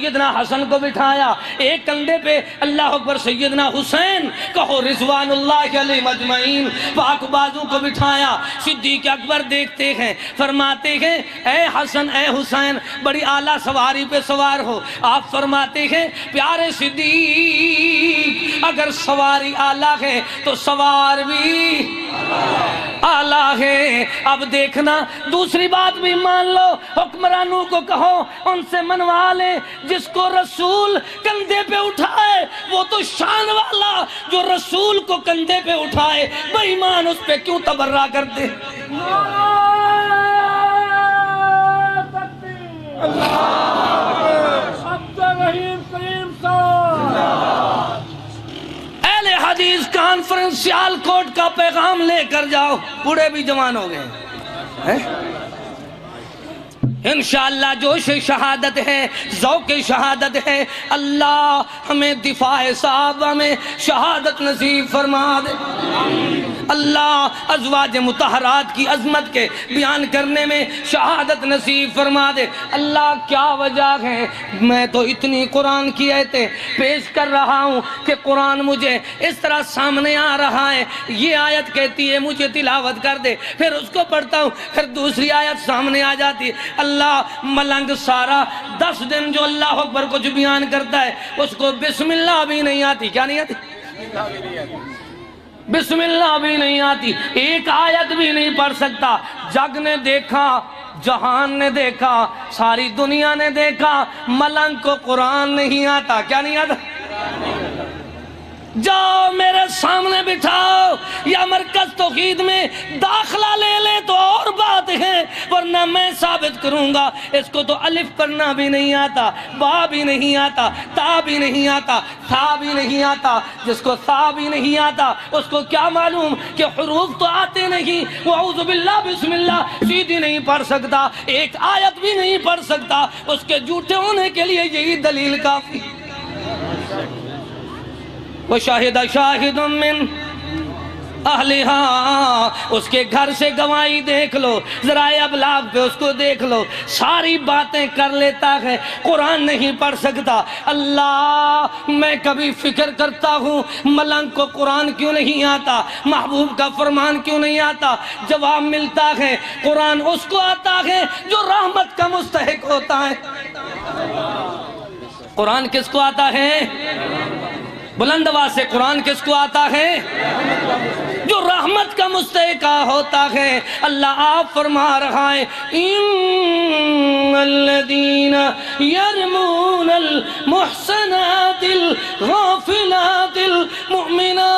سیدنا حسن کو بٹھایا، ایک کندھے پہ اللہ اکبر سیدنا حسین کہو رضوان اللہ علیہ مجمعین پاک بازو کو بٹھایا۔ صدیق اکبر دیکھتے ہیں، فرماتے ہیں اے حسن اے حسین بڑی اعلیٰ سواری پہ سوار ہو۔ آپ فرماتے ہیں پیارے صدیق اگر سواری اعلیٰ ہے تو سوار بھی اعلیٰ ہے۔ اب دیکھنا دوسری بات بھی مان لو، حکمرانوں کو کہو ان سے منوا لیں، جس کو رسول کندھے پہ اٹھائے وہ تو شان والا، جو رسول کو کندھے پہ اٹھائے بے ایمان اس پہ کیوں تبرہ کرتے؟ اہل حدیث کانفرنس سیالکوٹ کا پیغام لے کر جاؤ، بوڑھے بھی جوان ہو گئے، انشاءاللہ جوش شہادت ہے، ذوق شہادت ہے۔ اللہ ہمیں دفاع صحابہ میں شہادت نصیب فرما دے، اللہ ازواج مطہرات کی عظمت کے بیان کرنے میں شہادت نصیب فرما دے۔ اللہ کیا وجہ ہے، میں تو اتنی قرآن کی آیتیں پیش کر رہا ہوں کہ قرآن مجھے اس طرح سامنے آ رہا ہے، یہ آیت کہتی ہے مجھے تلاوت کر دے، پھر اس کو پڑھتا ہوں، پھر دوسری آیت سامنے آ جاتی ہے۔ اللہ ملنگ سارا 10 دن جو اللہ اکبر کو جو بیان کرتا ہے اس کو بسم اللہ بھی نہیں آتی، کیا نہیں آتی؟ بسم اللہ بھی نہیں آتی، ایک آیت بھی نہیں پڑھ سکتا۔ جگ نے دیکھا، جہان نے دیکھا، ساری دنیا نے دیکھا، ملنگ کو قرآن نہیں آتا، کیا نہیں آتا؟ جاؤ میرے سامنے بٹھاؤ، یا مرکز توحید میں داخلہ لے لے تو اور بات ہے، ورنہ میں ثابت کروں گا اس کو تو الف پڑھنا بھی نہیں آتا، با بھی نہیں آتا، تا بھی نہیں آتا، تھا بھی نہیں آتا۔ جس کو تھا بھی نہیں آتا اس کو کیا معلوم کہ حروف تو آتے نہیں، وَأَعُوذُ بِاللَّهِ بسم اللہ سیدھی نہیں پڑھ سکتا، ایک آیت بھی نہیں پڑھ سکتا، اس کے جھوٹے ہونے کے لیے یہی دلیل کافی۔ وَشَاهِدَ شَاهِدٌ مِّنْ اہلہا، اس کے گھر سے گواہی دیکھ لو، ذرائع ابلاغ پہ اس کو دیکھ لو، ساری باتیں کر لیتا ہے، قرآن نہیں پڑھ سکتا۔ اللہ میں کبھی فکر کرتا ہوں ملنگ کو قرآن کیوں نہیں آتا، محبوب کا فرمان کیوں نہیں آتا، جواب ملتا ہے قرآن اس کو آتا ہے جو رحمت کا مستحق ہوتا ہے۔ قرآن کس کو آتا ہے؟ بلند آواز سے قرآن کس کو آتا ہے؟ جو رحمت کا مستحق ہوتا ہے۔ اللہ آپ فرما رہا ہے ان الذین یرمون المحصنات الغافلات المؤمنات،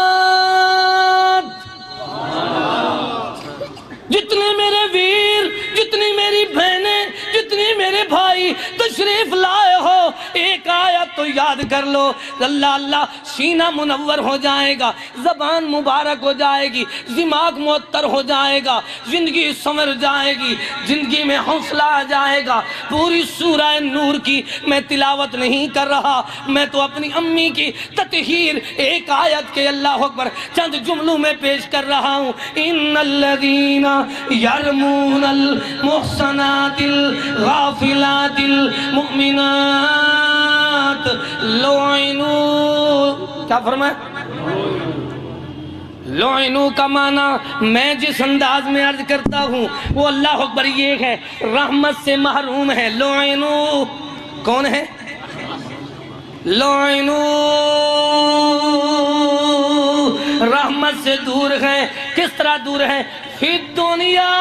جتنے میرے ویر، جتنی میری بہنیں، جتنی میرے بھائی تشریف لائے ہو، ایک آیت تو یاد کر لو، اللہ اللہ سینہ منور ہو جائے گا، زبان مبارک ہو جائے گی، دماغ معطر ہو جائے گا، زندگی سنور جائے گی، زندگی میں حوصلہ آ جائے گا۔ پوری سورہ نور کی میں تلاوت نہیں کر رہا، میں تو اپنی امی کی تطہیر ایک آیت کے اللہ اکبر چند جملوں میں پیش کر رہا ہوں۔ ان الذین یرمون المحصنات الغافلات المؤمنات لعنوا، کیا فرمایا؟ لعنوا کا معنی میں جس انداز میں عرض کرتا ہوں وہ اللہ اکبر یہ ہے، رحمت سے محروم ہے۔ لعنوا کون ہے؟ لعنوا رحمت سے دور ہے۔ کس طرح دور ہے؟ فی دنیا،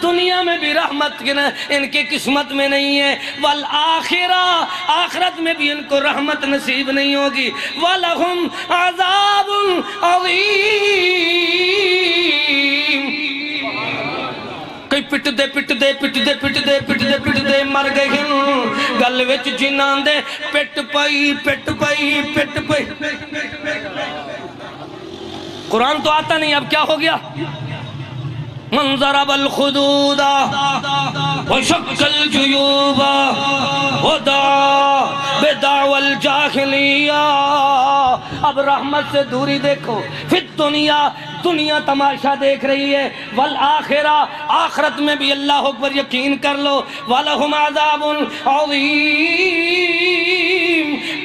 دنیا میں بھی رحمت ان کے قسمت میں نہیں ہے، والآخرہ، آخرت میں بھی ان کو رحمت نصیب نہیں ہوگی، وَلَهُمْ عَذَابٌ عَظِيمٌ۔ کئی پٹ دے پٹ دے پٹ دے پٹ دے پٹ دے پٹ دے مر گئے ہیں، گل وچ جنان دے پٹ پئی پٹ پئی پٹ پئی۔ قرآن تو آتا نہیں، اب کیا ہو گیا؟ من ضرب الخدود وشق الجیوب ودعا بدعوى الجاہلیہ۔ اب رحمت سے دوری دیکھو، فی الدنیا دنیا تماشا دیکھ رہی ہے، والآخرہ آخرت میں بھی اللہ اکبر یقین کر لو، وَلَهُمْ عَذَابٌ عَظِيمٌ،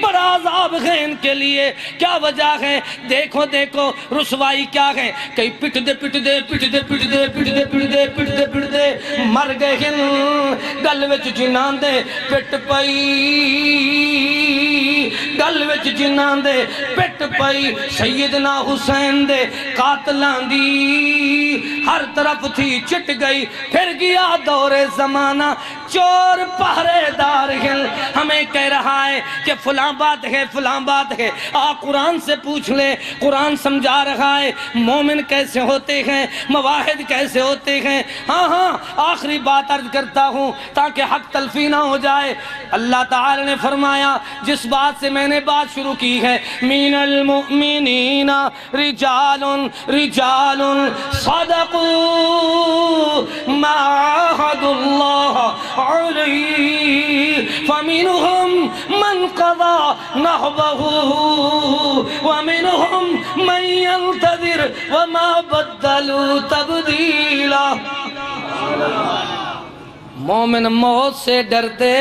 بڑا عذاب ہے ان کے لیے۔ کیا وجہ ہے؟ دیکھو دیکھو رسوائی کیا ہے، کئی پٹ دے مر گئے ہن، گل وچ جنان دے پٹ پئی، گل وچ جنان دے پٹ پئی، سیدنا حسین دے قاتلان دی ہر طرف تھی چٹ گئی۔ پھر گیا دور زمانہ، چور پہرے دار ہیں، ہمیں کہہ رہا ہے کہ فلاں بات ہے فلاں بات ہے، قرآن سے پوچھ لے، قرآن سمجھا رہا ہے مومن کیسے ہوتے ہیں، مواحد کیسے ہوتے ہیں۔ ہاں آخری بات عرض کرتا ہوں تاکہ حق تلفی نہ ہو جائے۔ اللہ تعالی نے فرمایا، جس بات سے میں نے بات شروع کی ہے، من المؤمنین رجال صدقوا ما عاهدوا اللہ علیہ فمنهم من قضى نحبه ومنهم من ينتظر وما بدلوا تبدیلا۔ مومن موت سے ڈرتے،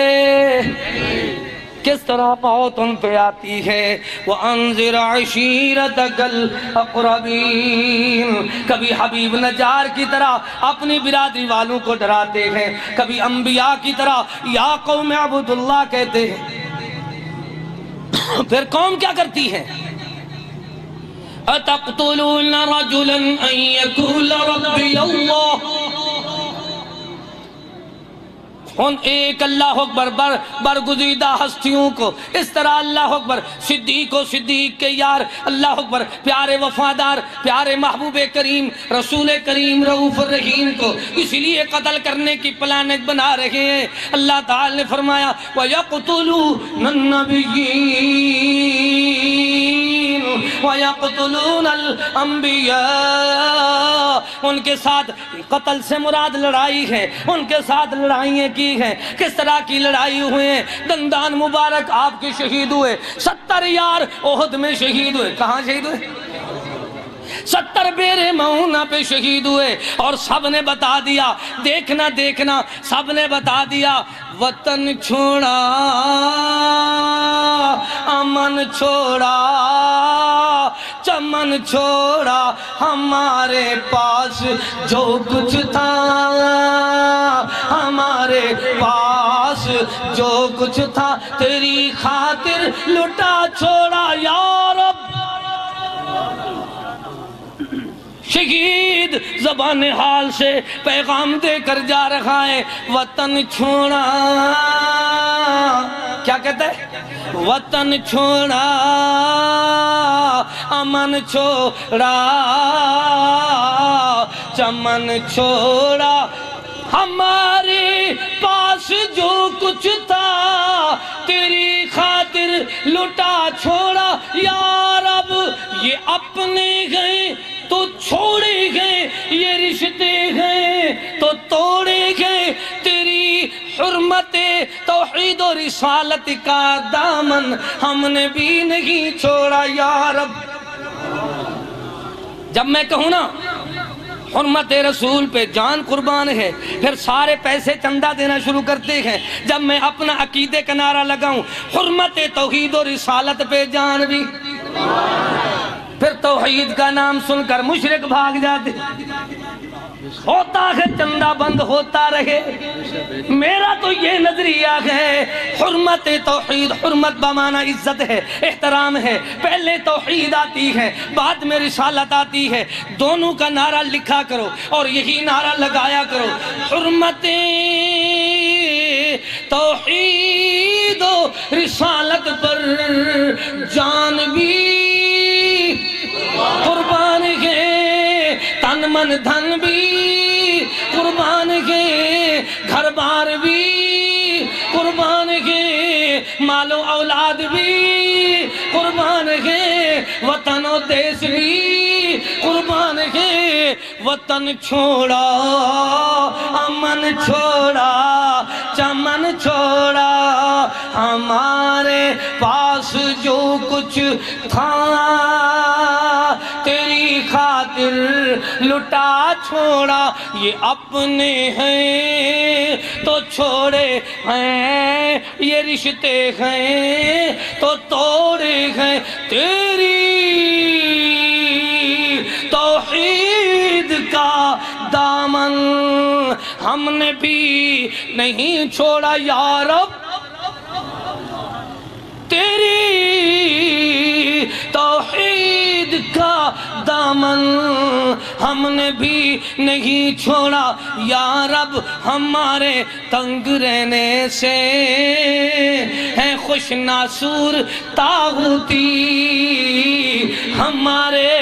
کس طرح موت ان پہ آتی ہے، وَأَنذِرْ عَشِيرَتَكَ الْأَقْرَبِينَ، کبھی حبیب نجار کی طرح اپنی برادری والوں کو ڈراتے ہیں، کبھی انبیاء کی طرح یا قوم عبد اللہ کہتے ہیں۔ پھر قوم کیا کرتی ہے؟ أَتَقْتُلُونَ رَجُلًا أَن يَقُولَ رَبِّيَ اللَّهُ، ان ایک اللہ اکبر برگزیدہ ہستیوں کو اس طرح اللہ اکبر، صدیق و صدیق کے یار اللہ اکبر، پیارے وفادار پیارے محبوب کریم رسول کریم رؤوف الرحیم کو اسی لیے قتل کرنے کی پلانک بنا رہے ہیں۔ اللہ تعالی نے فرمایا وَيَقْتُلُونَ النَّبِيِّينَ وَيَقْتُلُونَ الْأَنبِيَاءَ، ان کے ساتھ قتل سے مراد لڑائی ہے، ان کے ساتھ لڑائیاں کی ہیں۔ کس طرح کی لڑائی ہوئے ہیں؟ دندان مبارک آپ کے شہید ہوئے، 70 یار احد میں شہید ہوئے۔ کہاں شہید ہوئے؟ 70 بیرے معونہ پہ شہید ہوئے، اور سب نے بتا دیا، دیکھنا سب نے بتا دیا، وطن چھوڑا امن چھوڑا چمن چھوڑا، ہمارے پاس جو کچھ تھا، ہمارے پاس جو کچھ تھا، تیری خاطر لٹا چھوڑا یا رب۔ شہید زبان حال سے پیغام دے کر جا رہا ہے، وطن چھوڑا، کیا کہتا ہے؟ وطن چھوڑا امن چھوڑا چمن چھوڑا، ہمارے پاس جو کچھ تھا، تیری خاطر لٹا چھوڑا یا رب۔ یہ اپنے گئے تو چھوڑے گئے، یہ رشتے گئے تو توڑے گئے، تیری حرمت توحید و رسالت کا دامن ہم نے بھی نہیں چھوڑا یا رب۔ جب میں کہوں نا حرمت رسول پہ جان قربان ہے، پھر سارے پیسے چندہ دینا شروع کرتے ہیں۔ جب میں اپنا عقیدے کا نعرہ لگاؤں، حرمت توحید و رسالت پہ جان بھی، پھر توحید کا نام سن کر مشرک بھاگ جاتے۔ ہوتا ہے چندہ بند ہوتا رہے، میرا تو یہ نظریہ ہے، حرمت توحید، حرمت بمعنی عزت ہے، احترام ہے، پہلے توحید آتی ہے بعد میں رسالت آتی ہے، دونوں کا نعرہ لکھا کرو اور یہی نعرہ لگایا کرو، حرمت توحید و رسالت پر جان بھی قربان ہے، تن من دھن بھی قربان ہے، گھر بار بھی قربان ہے، مال و اولاد بھی قربان ہے، وطن و دیس بھی قربان ہے۔ وطن چھوڑا امن چھوڑا چمن چھوڑا، ہمارے پاس جو کچھ تھا، تیری خاطر خاطر لٹا چھوڑا، یہ اپنے ہیں تو چھوڑے ہیں، یہ رشتے ہیں تو توڑے ہیں، تیری توحید کا دامن ہم نے بھی نہیں چھوڑا یا رب، تیری توحید کا دامن ہم نے بھی نہیں چھوڑا یا رب، ہمارے تنگ رہنے سے ہے خوش ناسور طاغوتی، ہمارے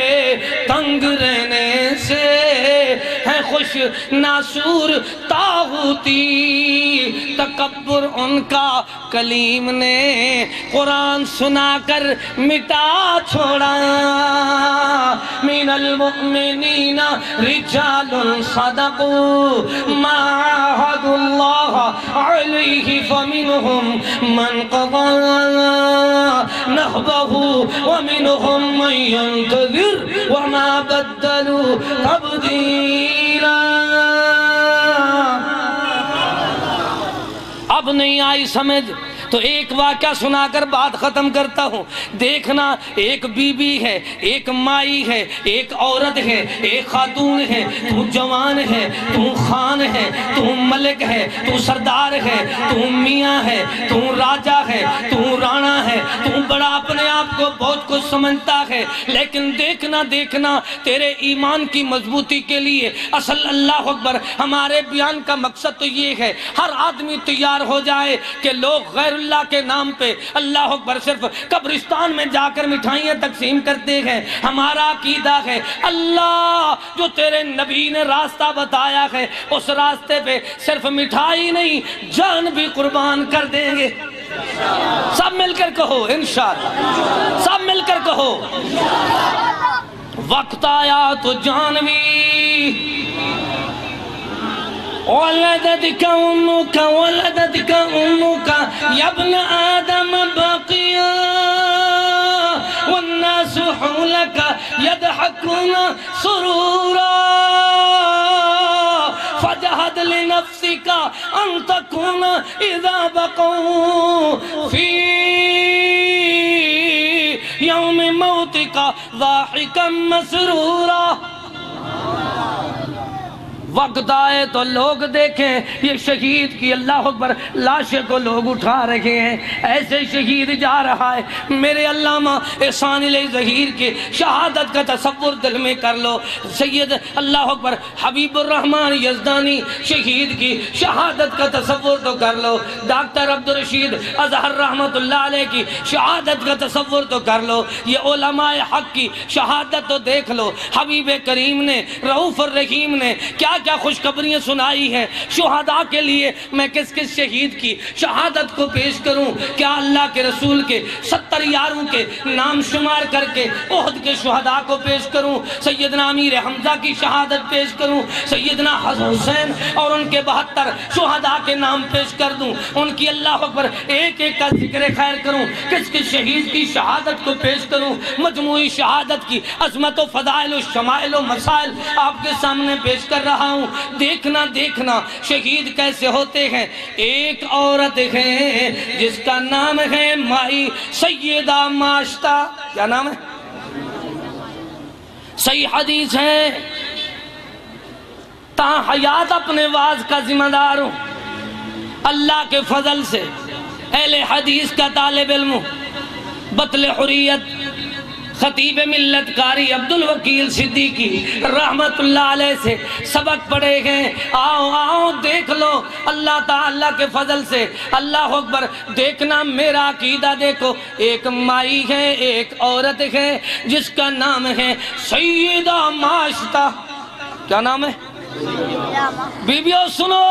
تنگ رہنے سے ہے خوش ناسور طاغوتی، تکبر ان کا کلیم نے قرآن سنا کر مٹا چھوڑا، من المؤمنین رجال صدقوا ما عاهدوا الله عليه فمنهم من قضى نحبه ومنهم من ينتظر وما بدلوا تبديلا۔ اب نہیں آئی سمجھ تو ایک واقعہ سنا کر بات ختم کرتا ہوں۔ دیکھنا ایک بی بی ہے، ایک مائی ہے، ایک عورت ہے، ایک خاتون ہے، تو جوان ہے، تو خان ہے، تو ملک ہے، تو سردار ہے، تو میاں ہے، تو راجہ ہے، تو رانا ہے، تو بڑا اپنے آپ کو بہت کچھ سمجھتا ہے، لیکن دیکھنا تیرے ایمان کی مضبوطی کے لیے اصل اللہ اکبر ہمارے بیان کا مقصد تو یہ ہے ہر آدمی تیار ہو جائے کہ لوگ غیر اللہ کے نام پہ اللہ اکبر صرف قبرستان میں جا کر مٹھائیاں تقسیم کرتے ہیں۔ ہمارا عقیدہ ہے اللہ جو تیرے نبی نے راستہ بتایا ہے اس راستے پہ صرف مٹھائی نہیں جان بھی قربان کر دیں گے۔ سب مل کر کہو انشاءاللہ، سب مل کر کہو وقت آیا تو جان بھی ولدتك أمك يا ابن آدم باقيا والناس حولك يضحكون سرورا فجهد لنفسك أن تكون إذا بقوا في يوم موتك ضاحكا مسرورا۔ وقت آئے تو لوگ دیکھیں یہ شہید کی اللہ اکبر لاشیں کو لوگ اٹھا رہے ہیں، ایسے شہید جا رہا ہے۔ میرے علامہ احسان علیہ ظہیر کے شہادت کا تصور دل میں کر لو، سید اللہ اکبر حبیب الرحمن یزدانی شہید کی شہادت کا تصور تو کر لو، ڈاکٹر عبدالرشید اظہر رحمت اللہ علیہ کی شہادت کا تصور تو کر لو، یہ علماء حق کی شہادت تو دیکھ لو۔ حبیب کریم نے رؤوف الرحیم نے کیا خوشخبریاں سنائی ہیں شہداء کے لیے۔ میں کس شہید کی شہادت کو پیش کروں؟ کیا اللہ کے رسول کے 70 یاروں کے نام شمار کر کے احد کے شہداء کو پیش کروں؟ سیدنا امیر حمزہ کی شہادت پیش کروں؟ سیدنا حسین اور ان کے 72 شہداء کے نام پیش کر دوں؟ ان کی اللہ اکبر ایک ایک کا ذکر خیر کروں؟ کس شہید کی شہادت کو پیش کروں؟ مجموعی شہادت کی عظمت و فضائل و شمائل و مسائل آپ کے سامنے پیش کر رہا ہوں۔ دیکھنا شہید کیسے ہوتے ہیں۔ ایک عورت ہے جس کا نام ہے مائی سیدہ ماشتہ، کیا نام ہے؟ صحیح حدیث ہے، تا حیات اپنے واز کا ذمہ دار ہوں، اللہ کے فضل سے اہل حدیث کا طالب علم ہوں، بطل حریت خطیب ملت قاری عبدالوکیل صدیقی رحمت اللہ علیہ سے سبق پڑھے گئے۔ آؤ دیکھ لو اللہ تعالیٰ کے فضل سے، اللہ اکبر۔ دیکھنا میرا عقیدہ دیکھو، ایک مائی ہے، ایک عورت ہے جس کا نام ہے سیدہ ماشتہ۔ کیا نام ہے؟ بیبیوں سنو،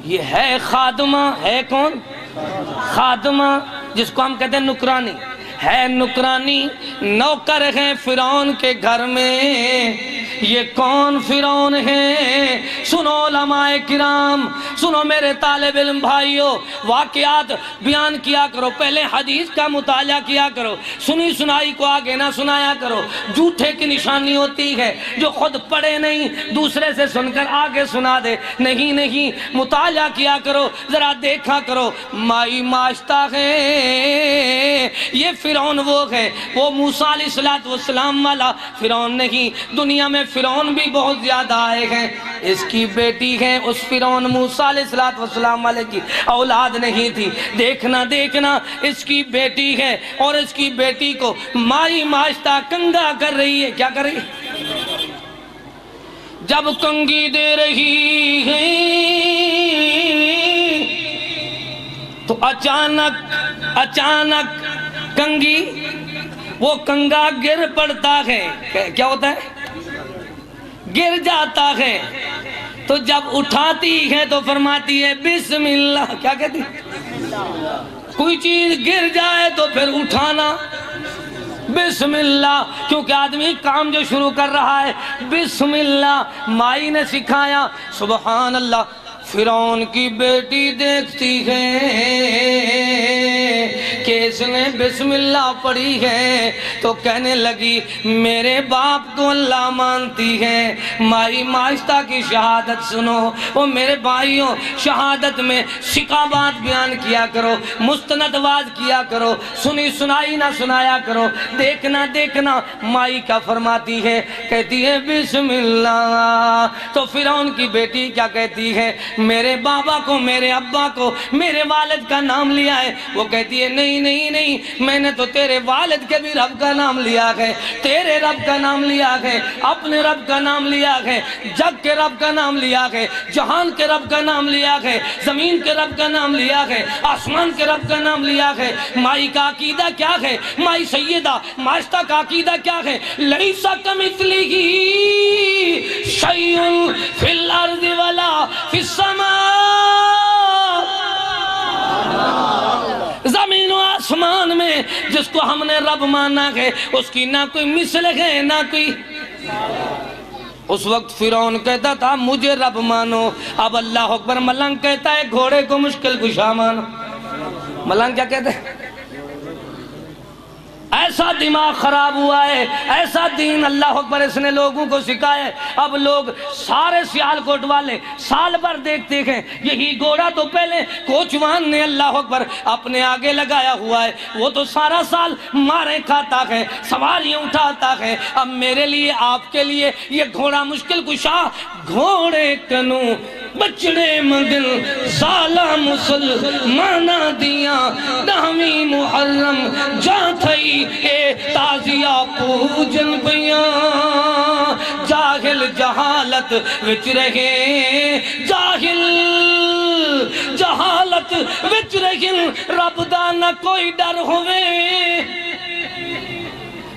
یہ ہے خادمہ، ہے کون؟ خادمہ، جس کو ہم کہتے ہیں نکرانی ہے، نکرانی نوکر ہیں فرعون کے گھر میں، یہ کون فرعون ہے؟ سنو علماء کرام، سنو میرے طالب علم بھائیوں، واقعات بیان کیا کرو، پہلے حدیث کا مطالعہ کیا کرو، سنی سنائی کو آگے نہ سنایا کرو۔ جھوٹے کی نشانی ہوتی ہے جو خود پڑھے نہیں دوسرے سے سن کر آگے سنا دے، نہیں نہیں، مطالعہ کیا کرو، ذرا دیکھا کرو۔ مائی ماشتہ ہے، یہ فرعون وہ ہے، وہ موسیٰ علیہ السلام والا فرعون نہیں۔ دنیا میں فرعون بھی بہت زیادہ آئے ہیں، اس کی بیٹی ہے، اس فرعون موسیٰ علیہ السلام والے کی اولاد نہیں تھی۔ دیکھنا دیکھنا، اس کی بیٹی ہے اور اس کی بیٹی کو مائی ماشتہ کنگا کر رہی ہے۔ کیا کر رہی ہے؟ جب کنگی دے رہی ہے تو اچانک کنگی، وہ کنگا گر پڑتا ہے۔ کیا ہوتا ہے؟ گر جاتا ہے۔ تو جب اٹھاتی ہے تو فرماتی ہے بسم اللہ۔ کیا کہتی؟ کوئی چیز گر جائے تو پھر اٹھانا بسم اللہ، کیونکہ آدمی کام جو شروع کر رہا ہے بسم اللہ مائی نے سکھایا۔ سبحان اللہ، فرعون کی بیٹی دیکھتی ہے کہ اس نے بسم اللہ پڑھی ہے تو کہنے لگی میرے باپ کو اللہ مانتی ہے۔ مائی ماشتہ کی شہادت سنو۔ وہ میرے بھائیوں، شہادت میں شکابات بیان کیا کرو، مستند واز کیا کرو، سنی سنائی نہ سنایا کرو۔ دیکھنا دیکھنا، مائی کیا فرماتی ہے؟ کہتی ہے بسم اللہ۔ تو فرعون کی بیٹی کیا کہتی ہے؟ میرے بابا کو، میرے ابا کو، میرے والد کا نام لیا ہے۔ وہ کہتی ہے نہیں نہیں نہیں، میں نے تو تیرے والد کے بھی رب کا نام لیا ہے، تیرے رب کا نام لیا ہے، اپنے رب کا نام لیا ہے، جگ کے رب کا نام لیا ہے، جہان کے رب کا نام لیا ہے، زمین کے رب کا نام لیا ہے، آسمان کے رب کا نام لیا ہے۔ مائی کا عقیدہ کیا ہے؟ مائی سیدہ ماشتہ کا عقیدہ کیا ہے؟ لیسا کمثلہ شیء فی الارض ولا فی السماء، زمین و آسمان میں جس کو ہم نے رب مانا ہے اس کی نہ کوئی مثل ہے نہ کوئی۔ اس وقت فرعون کہتا تھا مجھے رب مانو، اب اللہ اکبر ملنگ کہتا ہے گھوڑے کو مشکل کشا مانو۔ ملنگ کیا کہتے ہیں؟ ایسا دماغ خراب ہوا ہے، ایسا دین اللہ اکبر اس نے لوگوں کو سکھایا ہے۔ اب لوگ سارے سیالکوٹ والے سال بھر دیکھتے ہیں، یہی گھوڑا تو پہلے کوچوان نے اللہ اکبر اپنے آگے لگایا ہوا ہے، وہ تو سارا سال مارے کھاتا ہے، سواریاں اٹھاتا ہے۔ اب میرے لیے آپ کے لیے یہ گھوڑا مشکل کشا، گھوڑے کنو بچڑے مگل سالہ مسلمانہ دیا دہمی محرم جا تھئی اے تازیہ پوجن بیاں، جاہل جہالت وچ رہے، جاہل جہالت وچ رہن، رب دا نہ کوئی ڈر ہوئے،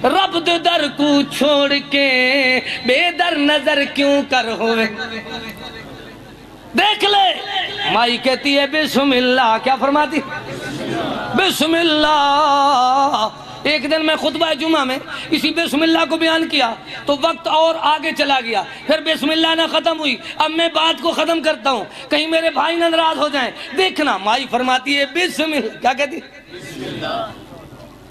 رب دے در کو چھوڑ کے بے در نظر کیوں کر ہوئے۔ دیکھ لے، مائی کہتی ہے بسم اللہ۔ کیا فرماتی؟ بسم اللہ۔ ایک دن میں خطبہ جمعہ میں اسی بسم اللہ کو بیان کیا تو وقت اور آگے چلا گیا، پھر بسم اللہ نہ ختم ہوئی۔ اب میں بات کو ختم کرتا ہوں، کہیں میرے بھائی ناراض ہو جائیں۔ دیکھنا، مائی فرماتی ہے بسم اللہ۔ کیا کہتی؟ بسم اللہ۔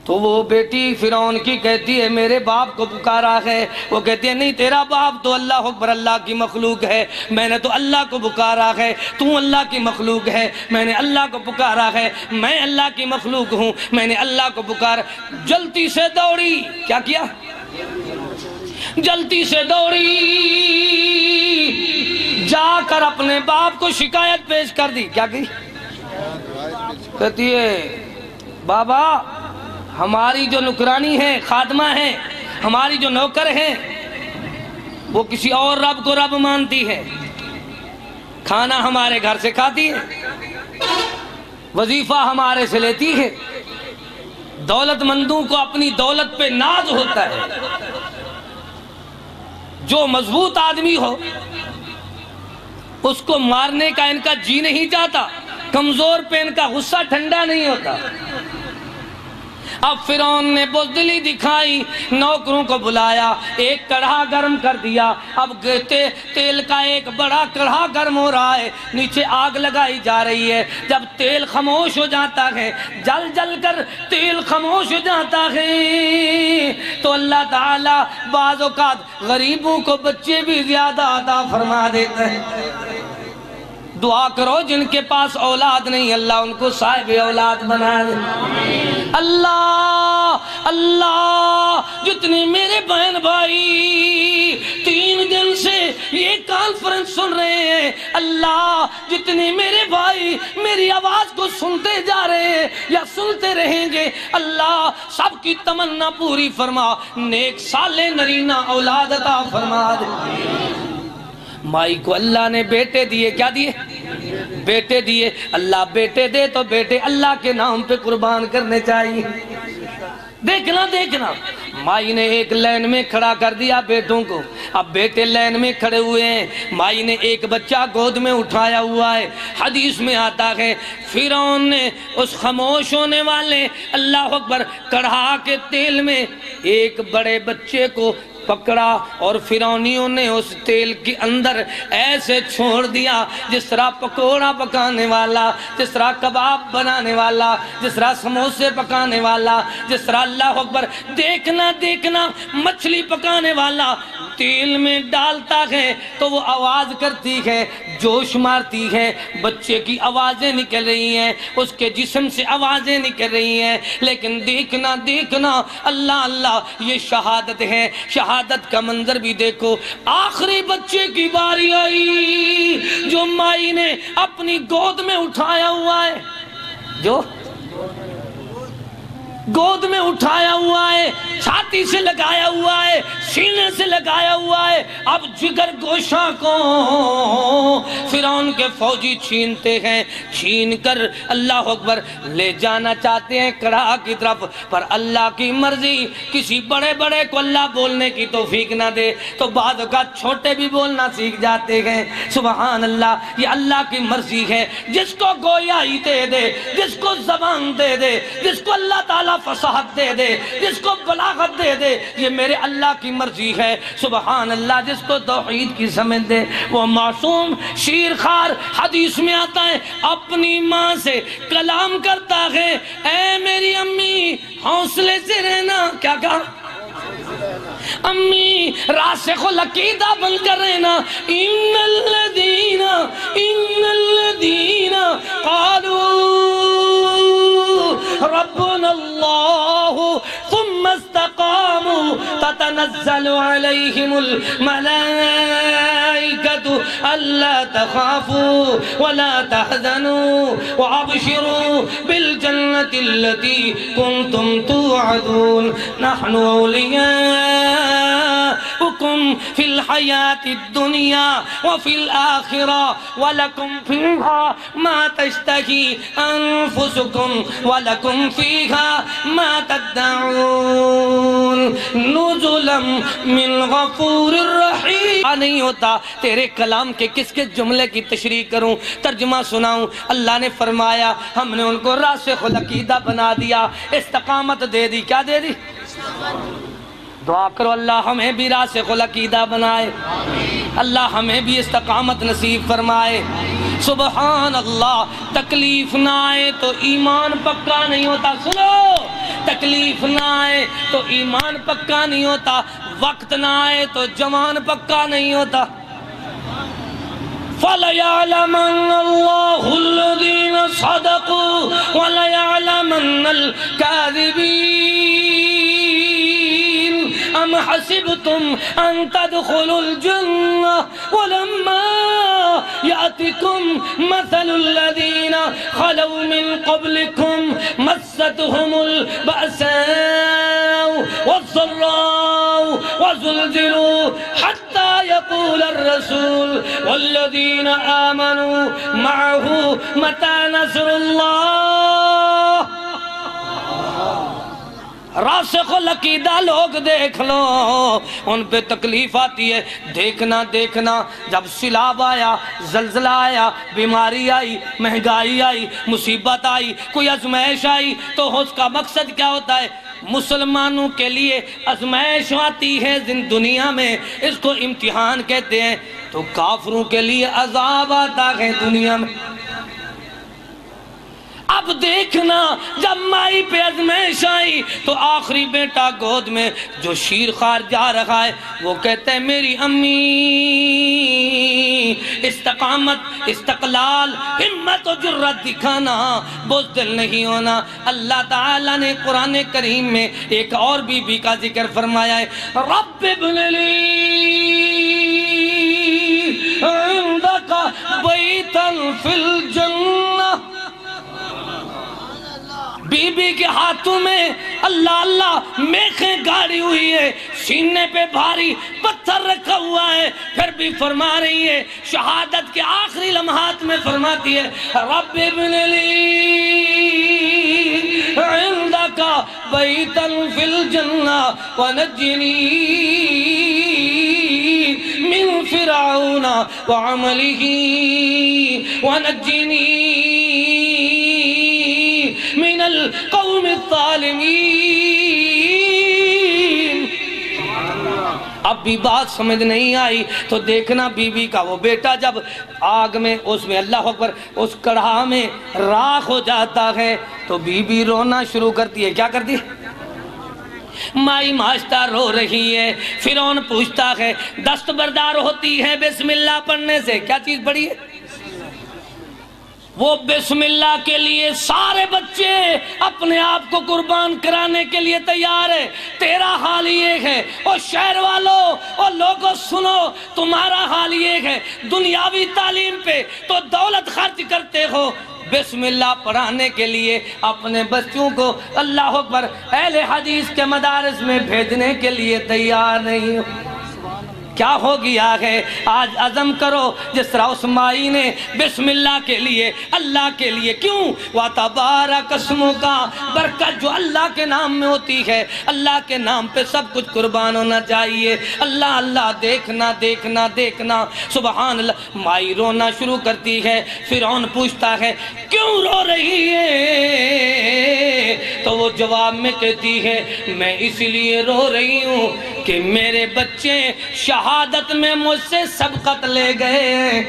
تو وہ بیٹی فرعون کی کہتی ہے میرے باپ کو پکارا ہے۔ وہ کہتی ہے نہیں، تیرا باپ تو اللہ اکبر اللہ کی مخلوق ہے، میں نے تو اللہ کو پکارا ہے، تو اللہ کی مخلوق ہے، میں نے اللہ کو پکارا ہے، میں اللہ کی مخلوق ہوں، میں نے اللہ کو پکارا۔ جلتی سے دوڑی، کیا کیا؟ جلتی سے دوڑی، جا کر اپنے باپ کو شکایت پیش کر دی۔ کیا کی؟ کہتی ہے بابا، ہماری جو نکرانی ہے، خادمہ ہے، ہماری جو نوکر ہے، وہ کسی اور رب کو رب مانتی ہے، کھانا ہمارے گھر سے کھاتی ہے، وظیفہ ہمارے سے لیتی ہے، دولت مندوں کو اپنی دولت پہ ناز ہوتا ہے۔ جو مضبوط آدمی ہو اس کو مارنے کا ان کا جی نہیں چاہتا، کمزور پہ ان کا غصہ ٹھنڈا نہیں ہوتا۔ اب فرعون نے بزدلی دکھائی، نوکروں کو بلایا، ایک کڑھا گرم کر دیا، اب تیل کا ایک بڑا کڑھا گرم ہو رہا ہے، نیچے آگ لگائی جا رہی ہے، جب تیل خاموش ہو جاتا ہے، جل جل کر تیل خاموش ہو جاتا ہے، تو اللہ تعالیٰ بعض اوقات غریبوں کو بچے بھی زیادہ عطا فرما دیتے ہیں۔ دعا کرو جن کے پاس اولاد نہیں، اللہ ان کو صاحب اولاد بنا دے۔ اللہ اللہ، جتنے میرے بہن بھائی 3 دن سے یہ کانفرنس سن رہے ہیں، اللہ جتنے میرے بھائی میری آواز کو سنتے جا رہے ہیں یا سنتے رہیں گے، اللہ سب کی تمنا پوری فرما، نیک صالح نرینہ اولاد عطا فرما دے۔ مائی کو اللہ نے بیٹے دیے، کیا دیے؟ بیٹے دیے۔ اللہ بیٹے دے تو بیٹے اللہ کے نام پہ قربان کرنے چاہیے۔ دیکھنا دیکھنا، مائی نے ایک لین میں کھڑا کر دیا بیٹوں کو، اب بیٹے لین میں کھڑے ہوئے ہیں، مائی نے ایک بچہ گود میں اٹھایا ہوا ہے۔ حدیث میں آتا ہے فرعون نے اس خاموش ہونے والے اللہ اکبر کڑھا کے تیل میں ایک بڑے بچے کو پکڑا، اور فرعونیوں نے اس تیل کے اندر ایسے چھوڑ دیا جس طرح پکوڑا پکانے والا، جس طرح کباب بنانے والا، جس طرح سموسے پکانے والا، جس طرح اللہ اکبر دیکھنا دیکھنا مچھلی پکانے والا تیل میں ڈالتا ہے تو وہ آواز کرتی ہے، جوش مارتی ہے، بچے کی آوازیں نکل رہی ہیں، اس کے جسم سے آوازیں نکل رہی ہیں، لیکن دیکھنا دیکھنا اللہ اللہ یہ شہادت ہے۔ شہادت کا منظر بھی دیکھو، آخری بچے کی باری آئی جو مائی نے اپنی گود میں اٹھایا ہوا ہے، جو گود میں اٹھایا ہوا ہے، چھاتی سے لگایا ہوا ہے، سینے سے لگایا ہوا ہے، اب جگر گوشہ کو فرعون کے فوجی چھینتے ہیں، چھین کر اللہ اکبر لے جانا چاہتے ہیں کڑھا کی طرف، پر اللہ کی مرضی، کسی بڑے بڑے کو اللہ بولنے کی توفیق نہ دے تو بعض اوقات چھوٹے بھی بولنا سیکھ جاتے ہیں۔ سبحان اللہ، یہ اللہ کی مرضی ہے، جس کو گویائی دے دے، جس کو زبان دے دے، جس کو اللہ تعالیٰ فصاحت دے دے، جس کو بلاغت دے دے، یہ میرے اللہ کی مرضی ہے۔ سبحان اللہ، جس کو توحید کی سمجھ دے وہ معصوم شیرخوار۔ حدیث میں آتا ہے اپنی ماں سے کلام کرتا ہے، اے میری امی حوصلے سے رہنا، کیا کہا؟ امی راسخ العقیدہ بن کر رہنا، ان الذین قالوا ربنا اللہ ثم استقاموا تتنزل علیہم الملائکۃ الا تخافوا ولا تحزنوا وابشروا بالجنة التي كنتم توعدون نحن اولیاؤکم فی الحیاة الدنیا وفی الآخرہ ولکم فیہا ما تشتہی انفسکم ولکم فیہا ما تدعون نزلا من غفور الرحیم۔ نہیں ہوتا تیرے کلام کے کس کس جملے کی تشریح کروں، ترجمہ سناؤں؟ اللہ نے فرمایا ہم نے ان کو راسخ العقیدہ بنا دیا، استقامت دے دی۔ کیا دے دی؟ دعا کرو اللہ ہمیں بھی راسخ العقیدہ بنائے، اللہ ہمیں بھی استقامت نصیب فرمائے۔ سبحان اللہ، تکلیف نہ آئے تو ایمان پکا نہیں ہوتا۔ سنو، تکلیف نہ آئے تو ایمان پکا نہیں ہوتا، وقت نہ آئے تو جوان پکا نہیں ہوتا۔ فَلَيَعْلَمَنَّ اللَّهُ الَّذِينَ صَدَقُوا وَلَيَعْلَمَنَّ الْكَاذِبِينَ ام حسبتم ان تدخلوا الجنة ولما يأتكم مثل الذين خلوا من قبلكم مستهم البأساء والضراء وزلزلوا حتى يقول الرسول والذين آمنوا معه متى نصر الله۔ راسخ العقیدہ لوگ دیکھ لو، ان پہ تکلیف آتی ہے۔ دیکھنا جب سیلاب آیا، زلزلہ آیا، بیماری آئی، مہنگائی آئی، مصیبت آئی، کوئی آزمائش آئی، تو اس کا مقصد کیا ہوتا ہے؟ مسلمانوں کے لیے آزمائش آتی ہے دنیا میں، اس کو امتحان کہتے ہیں، تو کافروں کے لیے عذاب آتا ہے دنیا میں۔ اب دیکھنا جب مائی پہ آزمائش آئی تو آخری بیٹا گود میں جو شیر خوار جا رہا ہے وہ کہتا ہے میری امی، استقامت، استقلال، ہمت و جرت دکھانا، بزدل نہیں ہونا۔ اللہ تعالیٰ نے قرآن کریم میں ایک اور بی بی کا ذکر فرمایا ہے، رب ابن لی عندک بیتا فی الجنہ۔ بی بی کے ہاتھوں میں اللہ میخیں گاڑی ہوئی ہے، سینے پہ بھاری پتھر رکھا ہوا ہے، پھر بھی فرما رہی ہے، شہادت کے آخری لمحات میں فرماتی ہے، رب ابن لی عندک بیتا فی الجنہ ونجنی من فرعون وعملہ ونجنی من القوم الظالمین۔ اب بھی بات سمجھ نہیں آئی تو دیکھنا بی بی کا وہ بیٹا جب آگ میں، اس میں اللہ اکبر، اس کڑھا میں راکھ ہو جاتا ہے تو بی بی رونا شروع کرتی ہے۔ کیا کرتی ہے؟ مائی ماشتہ رو رہی ہے، فرعون پوچھتا ہے، دستبردار ہوتی ہے بسم اللہ پڑھنے سے۔ کیا چیز پڑھی ہے؟ وہ بسم اللہ کے لیے سارے بچے اپنے آپ کو قربان کرانے کے لیے تیار ہے۔ تیرا حال یہ ہے، اور شہر والوں اور لوگوں سنو، تمہارا حال یہ ہے، دنیاوی تعلیم پہ تو دولت خرچ کرتے ہو، بسم اللہ پڑھانے کے لیے اپنے بچوں کو اللہ اکبر اہل حدیث کے مدارس میں بھیجنے کے لیے تیار نہیں ہو۔ کیا ہو گیا ہے؟ آج عزم کرو جس طرح اس مائی نے بسم اللہ کے لیے، اللہ کے لیے، کیوں؟ وَتَبَارَكَ اسْمُكَ، برکت جو اللہ کے نام میں ہوتی ہے، اللہ کے نام پہ سب کچھ قربان ہونا چاہیے۔ اللہ دیکھنا سبحان اللہ۔ مائی رونا شروع کرتی ہے، فرعون پوچھتا ہے کیوں رو رہی ہے؟ تو وہ جواب میں کہتی ہے میں اس لیے رو رہی ہوں کہ میرے بچے شہادت میں مجھ سے سبقت لے گئے،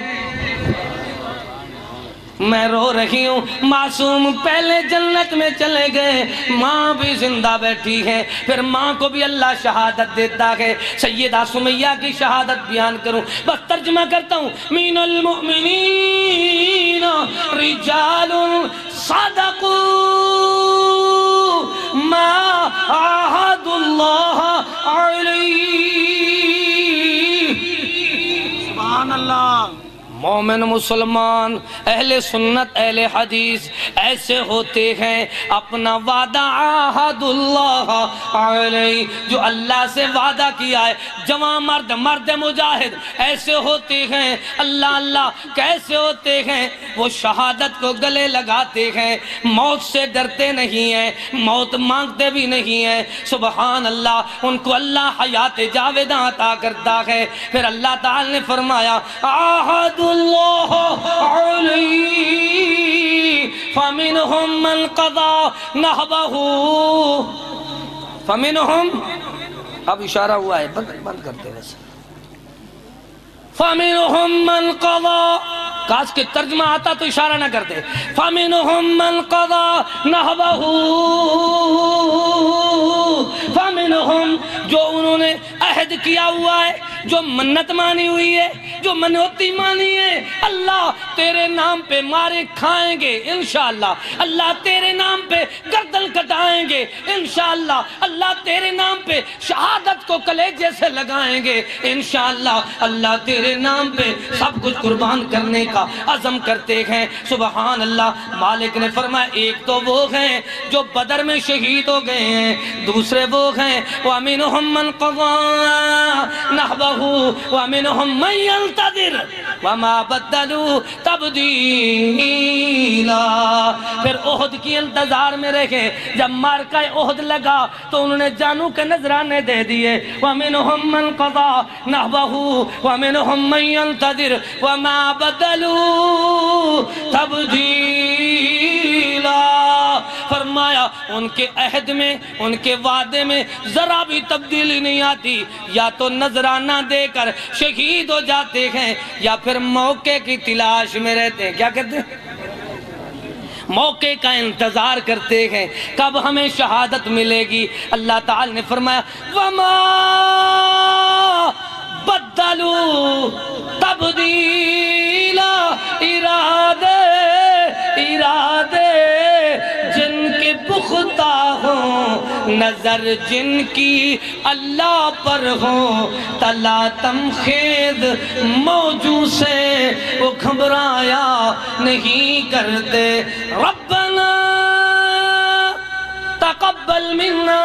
میں رو رہی ہوں، معصوم پہلے جنت میں چلے گئے، ماں بھی زندہ بیٹھی ہے، پھر ماں کو بھی اللہ شہادت دیتا ہے۔ سیدہ سمیہ کی شہادت بیان کروں، بس ترجمہ کرتا ہوں، من المؤمنین رجال صدقوا ما عاہدوا اللہ علیہ۔ سبحان اللہ۔ مومن مسلمان اہل سنت اہل حدیث ایسے ہوتے ہیں اپنا وعدہ عہد اللہ علیہ، جو اللہ سے وعدہ کیا ہے، جوان مرد مجاہد ایسے ہوتے ہیں۔ اللہ کیسے ہوتے ہیں؟ وہ شہادت کو گلے لگاتے ہیں، موت سے ڈرتے نہیں ہیں، موت مانگتے بھی نہیں ہیں۔ سبحان اللہ، ان کو اللہ حیات جاودہ عطا کرتا ہے۔ پھر اللہ تعالی نے فرمایا عہد اللہ علیہ فمنہم من قضى نحبہ، فمنہم، اب اشارہ ہوا ہے، بند کرتے ویسے، فمنہم من قضى، کاش کے ترجمہ آتا تو اشارہ نہ کرتے، فمنہم من قضى نحبہ، فمنہم جو انہوں نے عہد کیا ہوا ہے، جو منت مانی ہوئی ہے، جو منوتی مانی ہے، اللہ تیرے نام پہ مارے کھائیں گے انشاءاللہ، اللہ تیرے نام پہ گردن کٹائیں گے انشاءاللہ، اللہ تیرے نام پہ شہادت کو کلیجے سے لگائیں گے انشاءاللہ، اللہ تیرے نام پہ سب کچھ قربان کرنے کا عزم کرتے ہیں۔ سبحان اللہ۔ مالک نے فرمایا ایک تو وہ ہیں جو بدر میں شہید ہو گئے ہیں، دوسرے وہ ہیں وَمِنْهُمْ مَنْ قَضَى نَحْبَهُ وَمِنْهُمْ مَنْ يَنْتَظِرُ، وما بدلوا تبدیلا۔ پھر احد کی انتظار میں رکھے، جب مارکہ احد لگا تو انہوں نے جانو کے نذرانے دے دیے، وَمِنْهُمْ مَنْ قَضَى نَحْبَهُ وَمِنْهُمْ مَنْ يَنْتَظِرُ وَمَا بَدَلُوا تَبْدِيلًا۔ فرمایا ان کے عہد میں، ان کے وعدے میں ذرا بھی تبدیلی نہیں آتی، یا تو نذرانہ دے کر شہید ہو جاتے ہیں یا پھر موقع کی تلاش میں رہتے ہیں۔ کیا کہتے ہیں؟ موقع کا انتظار کرتے ہیں، کب ہمیں شہادت ملے گی۔ اللہ تعالی نے فرمایا وَمَا بَدَّلُوا تَبْدِيلًا۔ ارادے جن کے پختہ ہوں، نظر جن کی اللہ پر ہوں، تلاتم خیز موجوں سے وہ گھبرایا نہیں کرتے۔ ربنا تقبل منا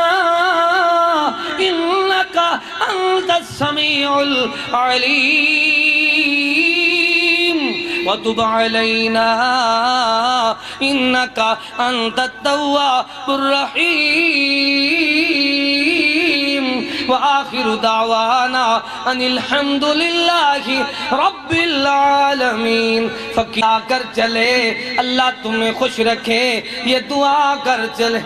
انکا انت السمیع العلیم وتب علینا انکا انت التواب الرحیم وآخر دعوانا ان الحمد للہ رب العالمین۔ فقیر کر چلے، اللہ تمہیں خوش رکھے، یہ دعا کر چلے۔